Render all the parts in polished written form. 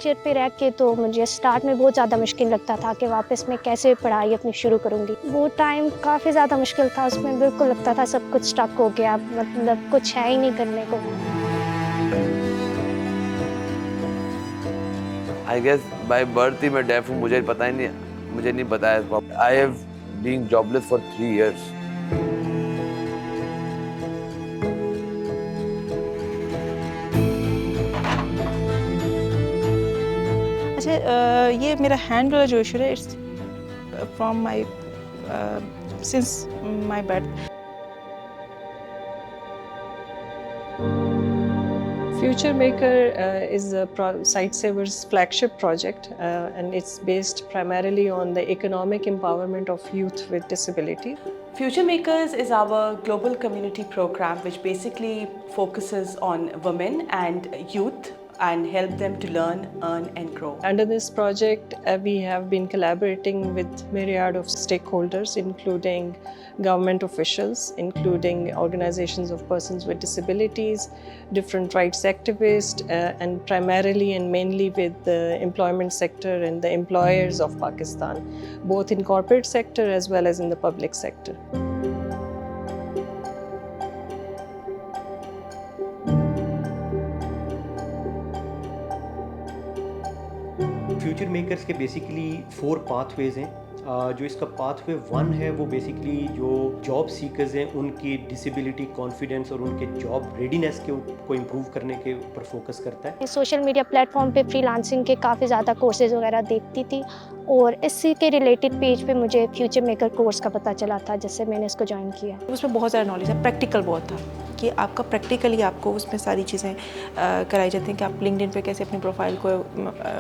Teenager पे रह के तो मुझे स्टार्ट में बहुत ज़्यादा मुश्किल लगता था कि वापस मैं कैसे पढ़ाई अपनी शुरू करूँगी। वो टाइम काफ़ी ज़्यादा मुश्किल था, उसमें बिल्कुल लगता था सब कुछ स्टक हो गया, मतलब कुछ है ही नहीं करने को। आई गेस बाय बर्थ ही मैं डेफ हूँ, मुझे पता ही नहीं, मुझे नहीं पता है। I have been jobless for 3 years। अच्छा, ये मेरा हैंड वाला जो इशू है, it's from my since my birth. Future Maker is Sightsaver's flagship project, and it's based primarily on the economic empowerment of youth with disability. Future Makers is our global community program which basically focuses on women and youth and help them to learn, earn and grow. Under this project, we have been collaborating with myriad of stakeholders, including government officials, including organizations of persons with disabilities, different rights activists, and primarily and mainly with the employment sector and the employers of Pakistan, both in corporate sector as well as in the public sector. Future makers के basically 4 pathways हैं। जो इसका pathway 1 है वो basically जो job seekers हैं उनकी disability confidence और उनके जॉब रेडीनेस को इम्प्रूव करने के ऊपर फोकस करता है। सोशल मीडिया प्लेटफॉर्म पे फ्रीलांसिंग के काफ़ी ज़्यादा कोर्सेज वगैरह देखती थी और इसी के रिलेटेड पेज पे मुझे फ्यूचर मेकर कोर्स का पता चला था, जिससे मैंने इसको ज्वाइन किया। उसमें बहुत ज़्यादा नॉलेज है, प्रैक्टिकल बहुत था कि आपका प्रैक्टिकली आपको उसमें सारी चीज़ें कराई जाती हैं कि आप लिंक्डइन पे कैसे अपनी प्रोफाइल को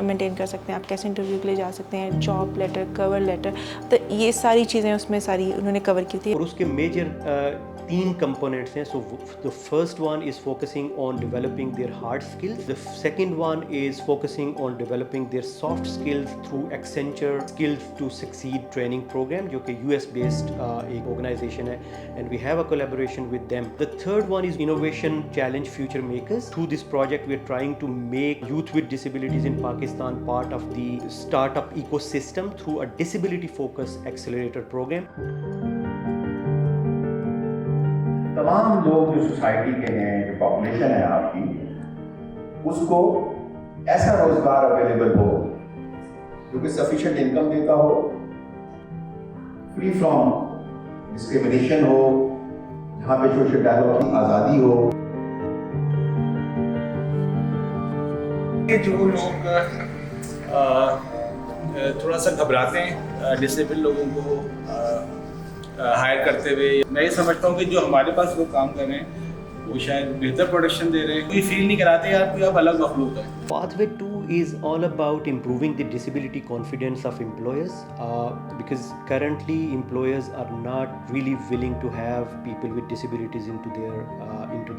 मेंटेन कर सकते हैं, आप कैसे इंटरव्यू के लिए जा सकते हैं, जॉब लेटर, कवर लेटर, तो ये सारी चीज़ें उसमें सारी उन्होंने कवर की थी। और उसके मेजर 3 कंपोनेंट्स हैं। So the first one is focusing on developing their hard skills, the second one is focusing on developing their soft skills through Accenture skills to succeed training program, जो कि US based एक organisation है, and we have a collaboration with them. The third one is innovation challenge future makers. Through this project we are trying to make youth with disabilities in Pakistan part of the startup ecosystem through a disability focused accelerator program. तमाम लोग जो society के हैं, जो population है आपकी, उसको ऐसा रोजगार अवेलेबल हो जो कि सफिशिएंट इनकम देता हो, फ्री फ्रॉम डिस्क्रिमिनेशन हो, जहाँ पे सोशल डायलॉग की आज़ादी हो। ये जो लोग थोड़ा सा घबराते हैं डिसेबल लोगों को हायर करते हुए, मैं ये समझता हूँ कि जो हमारे पास लोग काम कर रहे हैं वो शायद बेहतर प्रोडक्शन दे रहे हैं, कोई फील नहीं कराते यार कोई अब अलग मखलूक है। Pathway 2 is all about improving the disability confidence of employers, because currently employers are not really willing to have people with disabilities into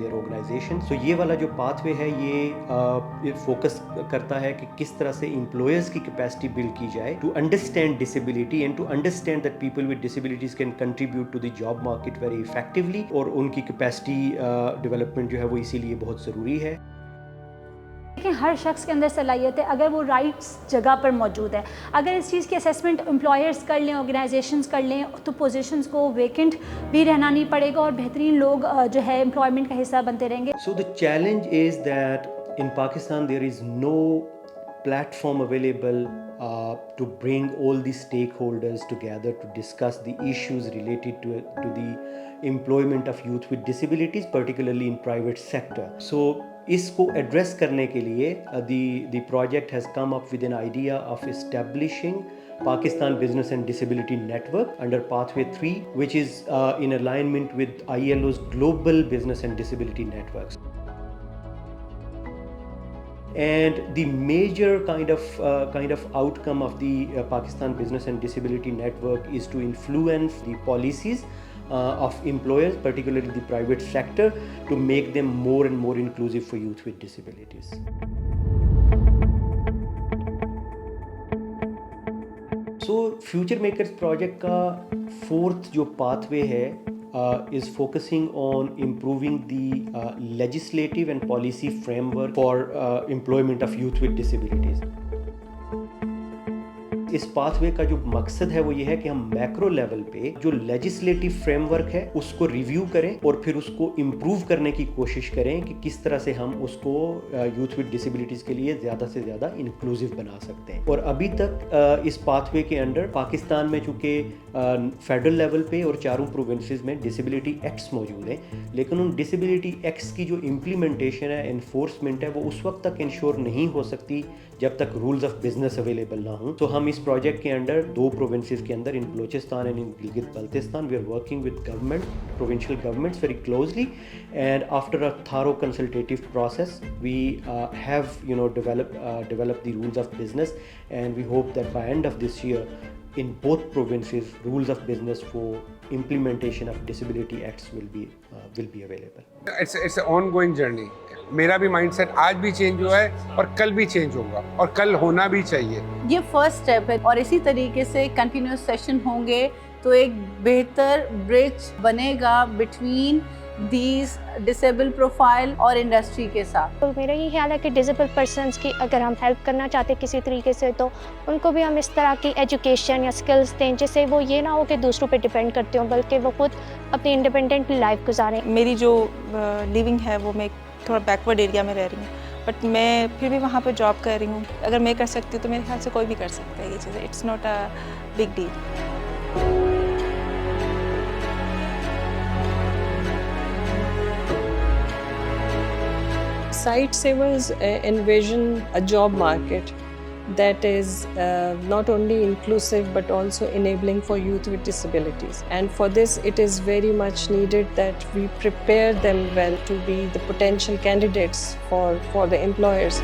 their organization. So ये वाला जो pathway है ये focus करता है कि किस तरह से employers की capacity build की जाए to understand disability and to understand that people with disabilities can contribute to the job market very effectively, और उनकी capacity development जो है वो इसीलिए बहुत ज़रूरी है। लेकिन हर शख्स के अंदर सलाहियत है अगर वो राइट्स जगह पर मौजूद है। अगर इस चीज़ की असेसमेंट एम्प्लॉयर्स कर लें, ऑर्गेनाइजेशंस कर लें, तो पोजीशंस को वेकेंट भी रहना नहीं पड़ेगा और बेहतरीन लोग जो है एम्प्लॉयमेंट का हिस्सा बनते रहेंगे। So the challenge is that in Pakistan there is no platform available to bring all the stakeholders together to discuss the issues related to the employment of youth with disabilities, particularly in private sector. So इसको address करने के लिए the project has come up with an idea of establishing Pakistan Business and Disability Network under Pathway 3, which is in alignment with ILO's Global Business and Disability Networks. And the major kind of outcome of the Pakistan Business and Disability Network is to influence the policies of employers, particularly the private sector, to make them more and more inclusive for youth with disabilities. So Future Makers project का 4th जो pathway है is focusing on improving the legislative and policy framework for employment of youth with disabilities. इस pathway का जो मकसद है वो ये है कि हम मैक्रो लेवल पे जो लेजिस्लेटिव फ्रेमवर्क है उसको रिव्यू करें और फिर उसको इम्प्रूव करने की कोशिश करें कि किस तरह से हम उसको यूथ विद डिसेबिलिटीज़ के लिए ज़्यादा से ज़्यादा इंक्लूसिव बना सकते हैं। और अभी तक इस पाथवे के अंडर पाकिस्तान में चूँकि फेडरल लेवल पे और चारों प्रोविंसेस में डिसेबिलिटी एक्ट्स मौजूद हैं, लेकिन उन डिसेबिलिटी एक्ट्स की जो इम्प्लीमेंटेशन है, इन्फोर्समेंट है, वो उस वक्त तक इंश्योर नहीं हो सकती जब तक रूल्स ऑफ बिजनेस अवेलेबल ना हो। तो हम इस प्रोजेक्ट के अंडर 2 प्रोविंसेस के अंदर, in Balochistan and in Gilgit Baltistan, we are working with government, provincial governments very closely, and after a thorough consultative process we have developed the rules of business, and we hope that by end of this year in both provinces rules of business for implementation of disability acts will be available. It's an ongoing journey. मेरा भी mindset आज भी change हुआ है और कल भी change होगा और कल होना भी चाहिए। ये फर्स्ट स्टेप है और इसी तरीके से कंटिन्यूस सेशन होंगे तो एक बेहतर ब्रिज बनेगा बिटवीन दीज डिसेबल प्रोफाइल और इंडस्ट्री के साथ। तो मेरा ये ख्याल है कि डिसेबल पर्सनस की अगर हम हेल्प करना चाहते हैं किसी तरीके से, तो उनको भी हम इस तरह की एजुकेशन या स्किल्स दें जिससे वो ये ना हो कि दूसरों पे डिपेंड करते हो, बल्कि वो खुद अपनी इंडिपेंडेंट लाइफ गुजारें। मेरी जो लिविंग है वो मैं थोड़ा बैकवर्ड एरिया में रह रही हूँ, बट मैं फिर भी वहाँ पे जॉब कर रही हूँ। अगर मैं कर सकती हूँ तो मेरे ख्याल से कोई भी कर सकता है ये चीज़ें। It's not a big deal. Site Savers envision a job market that is not only inclusive but also enabling for youth with disabilities. And for this, it is very much needed that we prepare them well to be the potential candidates for the employers.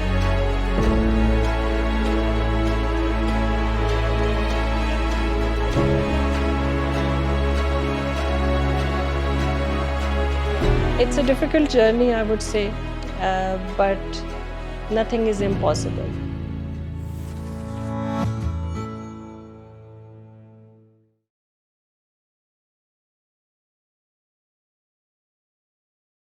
It's a difficult journey, I would say, but nothing is impossible.